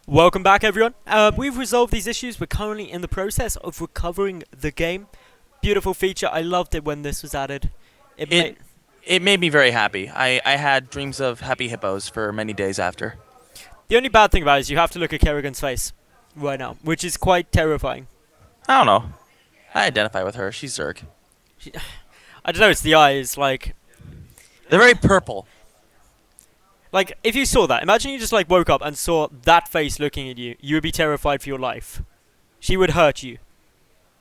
Welcome back, everyone. We've resolved these issues. We're currently in the process of recovering the game. Beautiful feature. I loved it when this was added. It made me very happy. I had dreams of happy hippos for many days after. The only bad thing about it is you have to look at Kerrigan's face right now, which is quite terrifying. I don't know. I identify with her. She's Zerg. I don't know, it's the eyes, like... They're very purple. Like, if you saw that, imagine you just, like, woke up and saw that face looking at you. You would be terrified for your life. She would hurt you.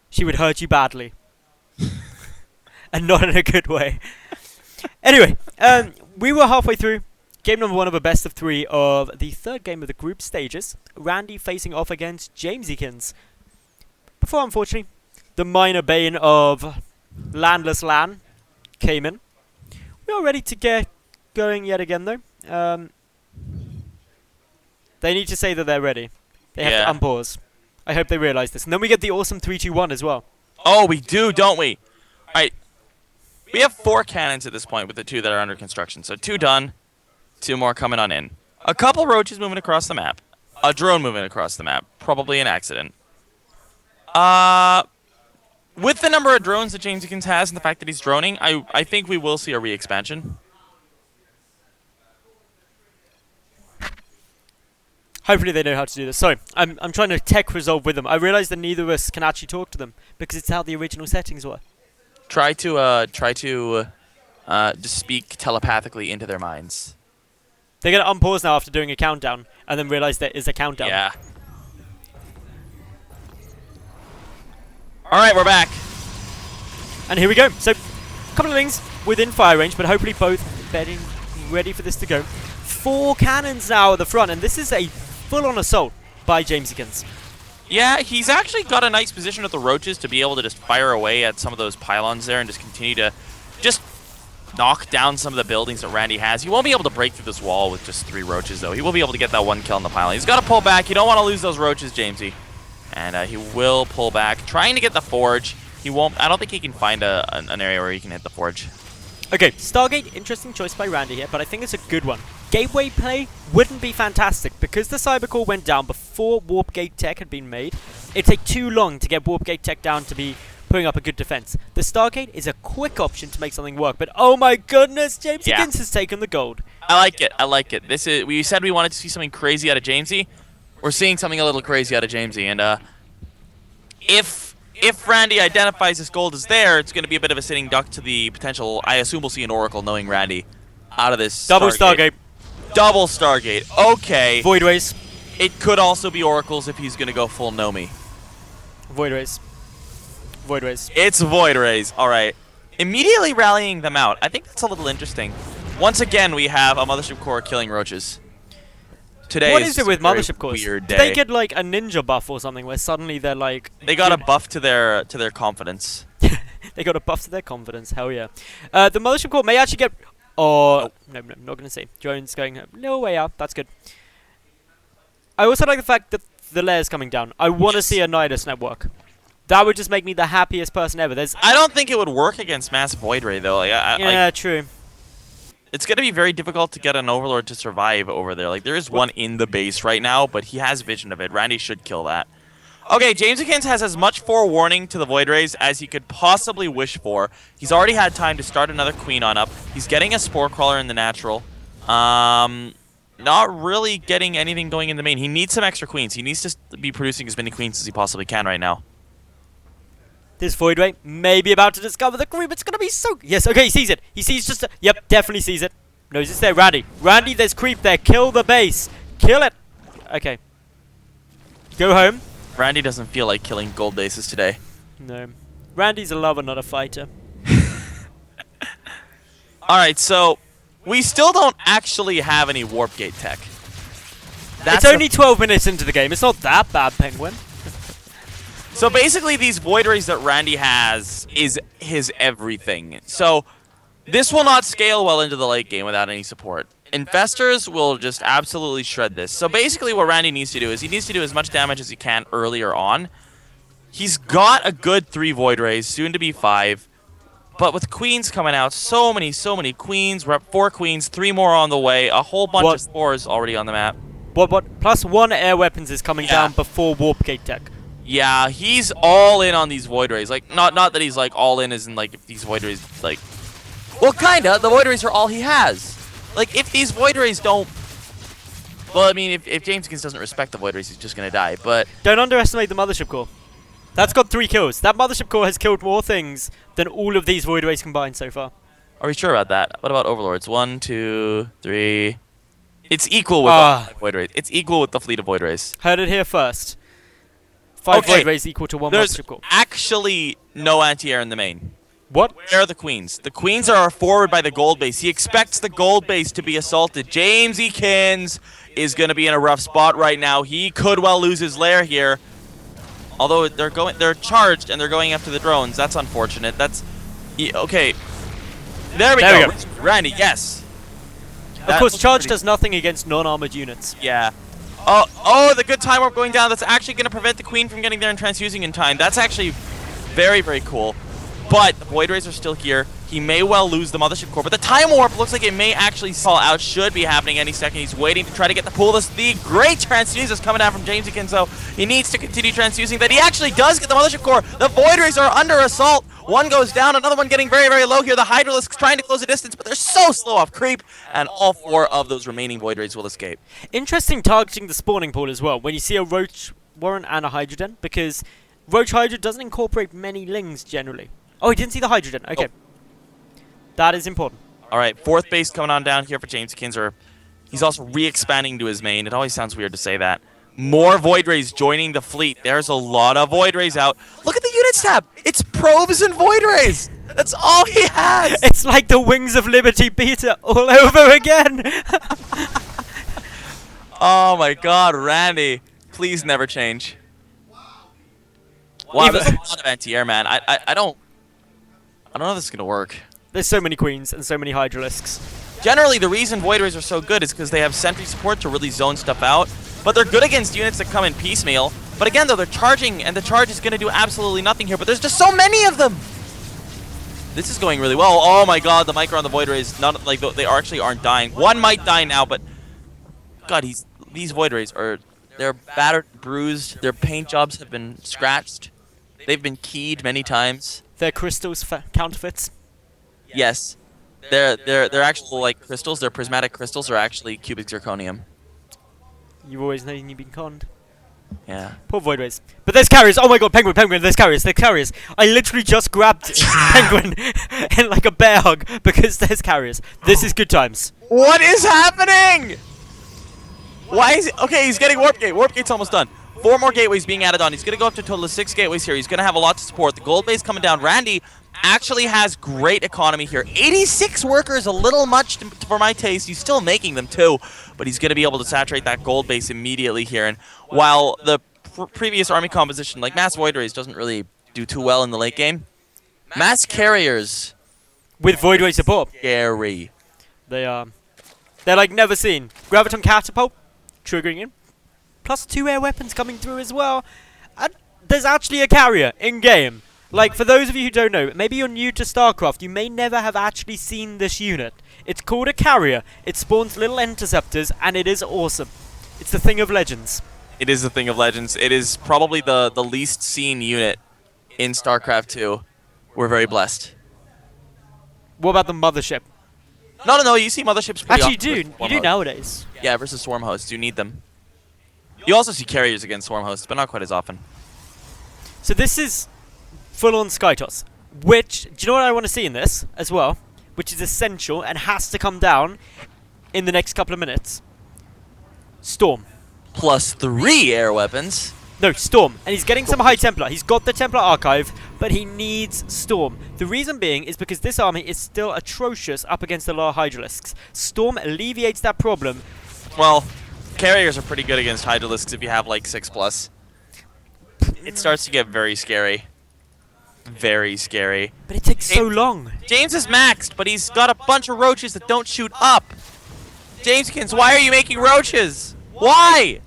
She would hurt you badly. And not in a good way. Anyway, we were halfway through game number 1 of a best of 3 of the third game of the group stages. Randy facing off against Jamesykins. Before, unfortunately, the minor bane of Landless Lan came in. We are ready to get going yet again, though. They need to say that they're ready. They have to unpause. I hope they realise this. And then we get the awesome 3-2-1 as well. Oh, we do, don't we? Alright. We have 4 cannons at this point with the 2 that are under construction. So 2 done, 2 more coming on in. A couple roaches moving across the map. A drone moving across the map. Probably an accident. With the number of drones that Jamesykins has and the fact that he's droning, I think we will see a re-expansion. Hopefully they know how to do this. Sorry, I'm trying to tech resolve with them. I realise that neither of us can actually talk to them because it's how the original settings were. Try to just speak telepathically into their minds. They're going to unpause now after doing a countdown and then realise there is a countdown. Yeah. Alright, we're back. And here we go. So, a couple of things within fire range, but hopefully both bedding ready for this to go. 4 cannons now at the front, and this is a full-on assault by Jamesykins. Yeah, he's actually got a nice position with the roaches to be able to just fire away at some of those pylons there and just continue to just knock down some of the buildings that Randy has. He won't be able to break through this wall with just 3 roaches, though. He will be able to get that 1 kill on the pylon. He's got to pull back. You don't want to lose those roaches, Jamesy. And he will pull back, trying to get the forge. He won't. I don't think he can find an area where he can hit the forge. Okay, Stargate, interesting choice by Randy here, but I think it's a good one. Gateway play wouldn't be fantastic because the Cybercore went down before Warp Gate Tech had been made. It'd take too long to get Warp Gate Tech down to be putting up a good defense. The Stargate is a quick option to make something work, but oh my goodness, Jamesykins has taken the gold. I like it. I like it. This is. We said we wanted to see something crazy out of Jamesy. We're seeing something a little crazy out of Jamesy, and if Randy identifies this gold as there, it's going to be a bit of a sitting duck to the potential. I assume we'll see an Oracle knowing Randy out of this. Double Stargate. Double Stargate. Okay. Voidways. It could also be Oracles if he's going to go full Nomi. Voidways. Voidways. It's Void Rays. All right. Immediately rallying them out. I think that's a little interesting. Once again, we have a Mothership Core killing roaches. Today what is it with Mothership Cores? Weird day. Did they get like a ninja buff or something where suddenly they're like... They got a buff to their confidence. They got a buff to their confidence, hell yeah. The Mothership Core may actually get... Oh, no, not going to say. Drone's going a little way out, that's good. I also like the fact that the layer's coming down. I want to see a Nidus network. That would just make me the happiest person ever. I don't think it would work against Massive Void Ray, though. Yeah, true. It's going to be very difficult to get an Overlord to survive over there. Like, there is one in the base right now, but he has vision of it. Randy should kill that. Okay, Jamesykins has as much forewarning to the Void Rays as he could possibly wish for. He's already had time to start another Queen on up. He's getting a Spore Crawler in the natural. Not really getting anything going in the main. He needs some extra Queens. He needs to be producing as many Queens as he possibly can right now. This Void Ray may be about to discover the creep. It's going to be so... Yes, okay, he sees it. He sees just... Yep, definitely sees it. Knows it's there. Randy. Randy, there's creep there. Kill the base. Kill it. Okay. Go home. Randy doesn't feel like killing gold bases today. No. Randy's a lover, not a fighter. Alright, so... We still don't actually have any Warp Gate tech. It's only 12 minutes into the game. It's not that bad, Penguin. So basically, these Void Rays that Randy has is his everything. So this will not scale well into the late game without any support. Infestors will just absolutely shred this. So basically what Randy needs to do is he needs to do as much damage as he can earlier on. He's got a good 3 Void Rays, soon to be 5. But with Queens coming out, so many Queens. We're at 4 Queens, 3 more on the way, a whole bunch of spores already on the map. What? Plus 1 air weapons is coming Yeah. down before warp gate tech. Yeah, he's all in on these Void Rays. Like, not that he's like all in as in like if these Void Rays like. Well, kinda. The Void Rays are all he has. Like, if these Void Rays don't. Well, I mean, if Jameskins doesn't respect the Void Rays, he's just gonna die. But Don't underestimate the Mothership Core. That's got 3 kills. That Mothership Core has killed more things than all of these Void Rays combined so far. are we sure about that? What about Overlords? 1, 2, 3. It's equal with the Void Rays. It's equal with the fleet of Void Rays. Heard it here first. 5 Okay. Void Rays equal to 1 There's Mothership Core. actually no anti-air in the main. What? Where are the queens? The queens are forward by the gold base. He expects the gold base to be assaulted. Jamesykins is going to be in a rough spot right now. He could well lose his lair here. Although they're charged and they're going after the drones. That's unfortunate. That's okay. There we go. Randy, yes. Of course, charge does nothing against non-armored units. Yeah. Oh, the good time warp going down. That's actually going to prevent the queen from getting there and transfusing in time. That's actually very, very cool. But the Void Rays are still here. He may well lose the Mothership Core, but the time warp looks like it may actually fall out. Should be happening any second. He's waiting to try to get the pull. The great transfuse is coming down from Jamesykins, so he needs to continue transfusing. That he actually does get the Mothership Core. The Void Rays are under assault. One goes down, another one getting very, very low here. The Hydralisk's trying to close the distance, but they're so slow off creep, and all 4 of those remaining Void Rays will escape. Interesting targeting the spawning pool as well, when you see a Roach Warren and a Hydrogen, because Roach Hydra doesn't incorporate many lings generally. Oh, he didn't see the Hydrogen. Okay. Oh. That is important. All right, 4th base coming on down here for Jamesykins, or he's also re-expanding to his main. It always sounds weird to say that. More Void Rays joining the fleet. There's a lot of Void Rays out. Look at the units tab. It's probes and Void Rays. That's all he has. It's like the Wings of Liberty beta all over again. Oh my God, Randy. Please never change. Wow, there's a lot of anti-air, man. I don't know if this is gonna work. There's so many queens and so many Hydralisks. Generally, the reason Void Rays are so good is because they have sentry support to really zone stuff out. But they're good against units that come in piecemeal. But again, though, they're charging, and the charge is going to do absolutely nothing here. But there's just so many of them! This is going really well. Oh my God, the micro on the Void Rays, they actually aren't dying. One might die now, but God, these Void Rays they're battered, bruised. Their paint jobs have been scratched. They've been keyed many times. They're crystals counterfeits. Yes, they're actual like crystals. Their prismatic crystals are actually cubic zirconium. You've always known you've been conned. Yeah. Poor Void Rays. But there's carriers. Oh my God, Penguin, there's carriers. I literally just grabbed Penguin in like a bear hug because there's carriers. This is good times. What is happening? Why is it? Okay, he's getting Warp Gate. Warp Gate's almost done. 4 more gateways being added on. He's going to go up to a total of 6 gateways here. He's going to have a lot to support. The gold base coming down. Randy actually has great economy here. 86 workers, a little much for my taste. He's still making them too, but he's going to be able to saturate that gold base immediately here. And while the previous army composition, like Mass Void Rays, doesn't really do too well in the late game, Mass Carriers With Void Ray support. scary. They're like never seen. Graviton Catapult triggering in. Plus 2 air weapons coming through as well. And there's actually a carrier in-game. Like, for those of you who don't know, maybe you're new to Starcraft, you may never have actually seen this unit. It's called a carrier. It spawns little interceptors, and it is awesome. It's the thing of legends. It is the thing of legends. It is probably the least seen unit in StarCraft 2. We're very blessed. What about the Mothership? No, you see motherships pretty Actually, often you versus do. swarm You do hosts. nowadays. Yeah, versus swarm hosts. You need them. You also see carriers against swarm hosts, but not quite as often. So this is full-on Skytoss. Which, do you know what I want to see in this as well? Which is essential and has to come down in the next couple of minutes. Storm. Plus 3 air weapons. No, Storm. And he's getting some High Templar. He's got the Templar Archive, but he needs Storm. The reason being is because this army is still atrocious up against the lower Hydralisks. Storm alleviates that problem. Well, carriers are pretty good against Hydralisks if you have like 6+. It starts to get very scary. Very scary. But it takes so long. James is maxed, but he's got a bunch of roaches that don't shoot up. Jameskins, why are you making roaches? Why?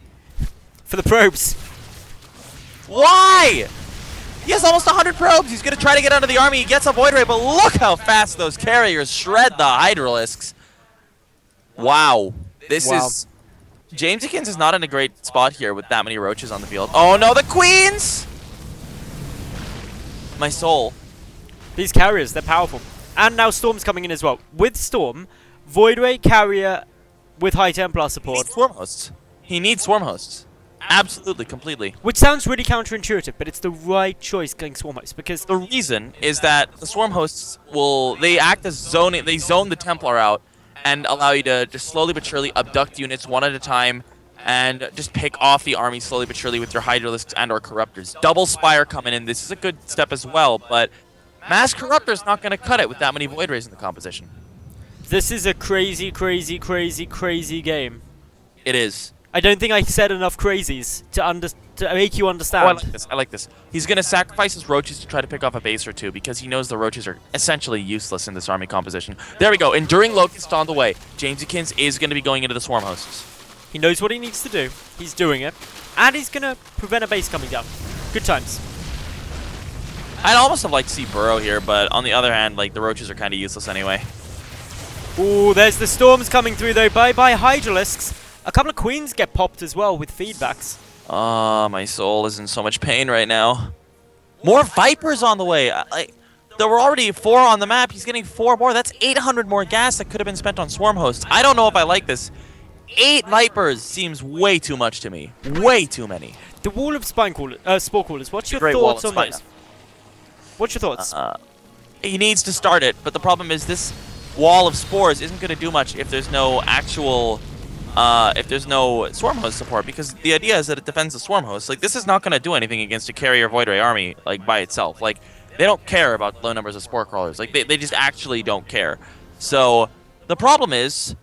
For the probes. Why? He has almost 100 probes. He's going to try to get out of the army. He gets a Void Ray, but look how fast those carriers shred the Hydralisks. Wow. This Wow. is Jamesykins is not in a great spot here with that many roaches on the field. Oh no, the queens! My soul. These carriers, they're powerful. And now Storm's coming in as well. With Storm, Void Ray, carrier with high Templar support. Swarm hosts. He needs swarm hosts. Absolutely, completely. Which sounds really counterintuitive, but it's the right choice going Swarm Host because The reason is that the swarm hosts they act as zoning, they zone the Templar out and allow you to just slowly but surely abduct units one at a time and just pick off the army slowly but surely with your Hydralisks and or Corruptors. Double Spire coming in, this is a good step as well, but Mass Corruptor's not going to cut it with that many Void Rays in the composition. this is a crazy, crazy, crazy, crazy game. It is. I don't think I said enough crazies to make you Oh, understand. I like this. I like this. He's going to sacrifice his roaches to try to pick off a base or two because he knows the roaches are essentially useless in this army composition. There we go. Enduring Locust on the way. Jamesykins is going to be going into the swarm hosts. He knows what he needs to do. He's doing it. And he's going to prevent a base coming down. Good times. I'd almost have liked to see Burrow here, but on the other hand, like, the roaches are kind of useless anyway. Ooh, there's the storms coming through though. Bye-bye Hydralisks. A couple of queens get popped as well with feedbacks. Oh, my soul is in so much pain right now. More Vipers on the way. There were already 4 on the map. He's getting 4 more. That's 800 more gas that could have been spent on swarm hosts. I don't know if I like this. 8 Vipers seems way too much to me. Way too many. The wall of spore callers. What's your Great wall thoughts of on spine. those? What's your thoughts? He needs to start it, but the problem is this wall of spores isn't going to do much if there's no actual, if there's no swarm host support, because the idea is that it defends the swarm host. Like, this is not going to do anything against a carrier Void Ray army, like, by itself. Like, they don't care about low numbers of spore crawlers. Like, they just actually don't care. So, the problem is,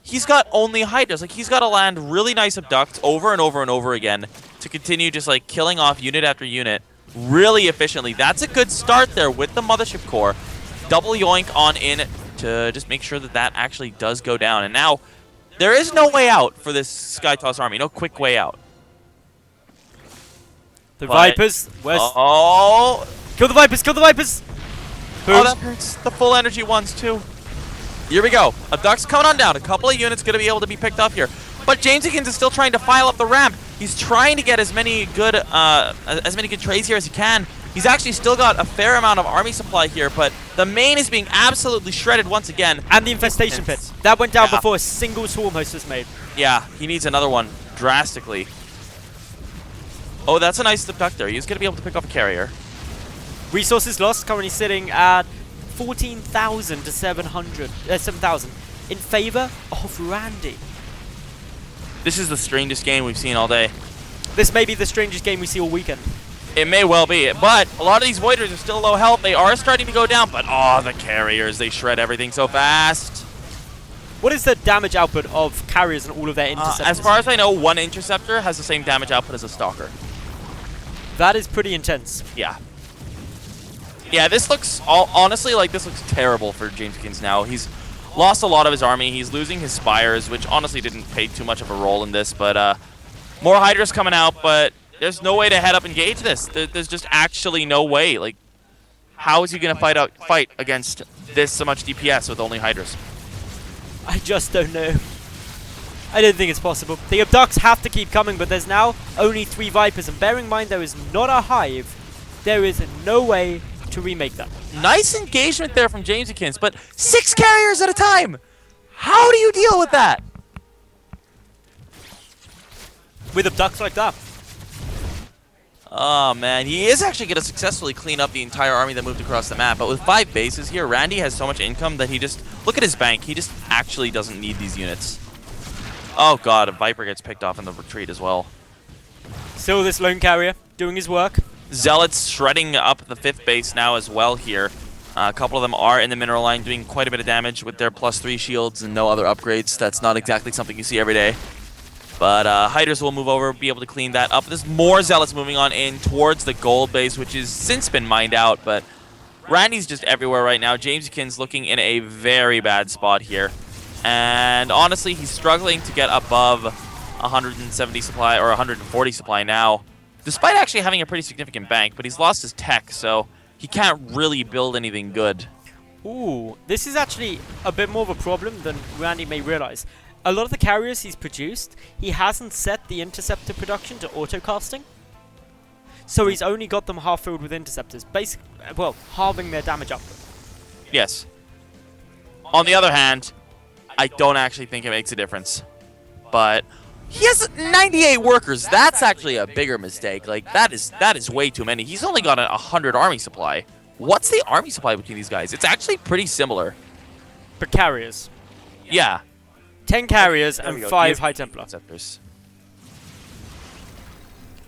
he's got only Hydras. Like, he's got to land really nice abducts over and over and over again to continue just, like, killing off unit after unit really efficiently. That's a good start there with the Mothership Core. Double yoink on in to just make sure that that actually does go down. And now, there is no way out for this Skytoss army. No quick way out. The But- Vipers. Where's Oh! kill the Vipers! Kill the Vipers! Oh, that hurts. The full energy ones, too. Here we go. Abduct's coming on down. A couple of units going to be able to be picked up here. But Jamesykins is still trying to file up the ramp. He's trying to get as many good trades here as he can. He's actually still got a fair amount of army supply here, but the main is being absolutely shredded once again. And the infestation pit. That went down Yeah. before a single swarm host was made. Yeah, he needs another one drastically. Oh, that's a nice abductor. He's going to be able to pick up a carrier. Resources lost, currently sitting at 14,000 to 7,000 in favor of Randy. This is the strangest game we've seen all day. This may be the strangest game we see all weekend. It may well be, but a lot of these Voiders are still low health. They are starting to go down, but oh, the carriers, they shred everything so fast. What is the damage output of carriers and all of their interceptors? As far as I know, one interceptor has the same damage output as a stalker. That is pretty intense. Yeah. Yeah, this looks, honestly, like, this looks terrible for Jamesykins now. He's lost a lot of his army. He's losing his spires, which honestly didn't play too much of a role in this, but more Hydras coming out, but there's no way to head up and engage this. There's just actually no way. Like, how is he going to fight against this so much DPS with only Hydras? I just don't know. I don't think it's possible. The abducts have to keep coming, but there's now only 3 Vipers, and bear in mind there is not a hive. There is no way to remake that. Nice engagement there from Jamesykins, but 6 carriers at a time! How do you deal with that? With abducts like that. Oh man, he is actually going to successfully clean up the entire army that moved across the map, but with 5 bases here, Randy has so much income that he just, look at his bank, he just actually doesn't need these units. Oh god, a Viper gets picked off in the retreat as well. Still this lone carrier doing his work. Zealots shredding up the 5th base now as well here. A couple of them are in the mineral line doing quite a bit of damage with their +3 shields and no other upgrades. That's not exactly something you see every day. But Hydras will move over, be able to clean that up. There's more Zealots moving on in towards the gold base, which has since been mined out. But Randy's just everywhere right now. Jamesykins looking in a very bad spot here. And honestly, he's struggling to get above 170 supply or 140 supply now. Despite actually having a pretty significant bank, but he's lost his tech, so he can't really build anything good. Ooh, this is actually a bit more of a problem than Randy may realize. a lot of the carriers he's produced, he hasn't set the interceptor production to auto-casting. So he's only got them half filled with interceptors, basically, well, halving their damage output. Yes. On the other hand, I don't actually think it makes a difference. But he has 98 workers. That's actually a bigger mistake. Like, that is way too many. He's only got a 100 army supply. What's the army supply between these guys? It's actually pretty similar. But carriers. Yeah. 10 carriers There and we go. 5 High Templar. Interceptors.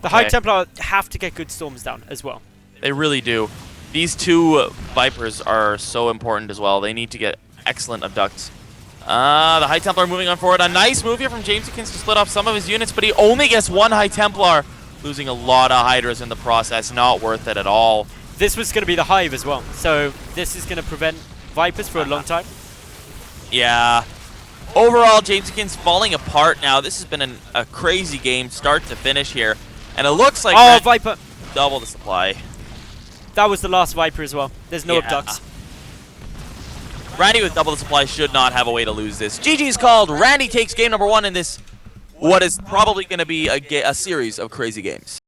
The High Okay. Templar have to get good storms down as well. They really do. These two Vipers are so important as well. They need to get excellent abducts. The High Templar moving on forward. A nice move here from Jamesykins to split off some of his units, but he only gets one High Templar, losing a lot of Hydras in the process. Not worth it at all. This was going to be the Hive as well, so this is going to prevent Vipers for a long time. Yeah. Overall, Jamesykins falling apart now. This has been a crazy game, start to finish here. And it looks like Oh, Viper! double the supply. That was the last Viper as well. There's no Yeah. abducts. Randy with double the supply should not have a way to lose this. GG's called. Randy takes game number 1 in this, what is probably going to be a series of crazy games.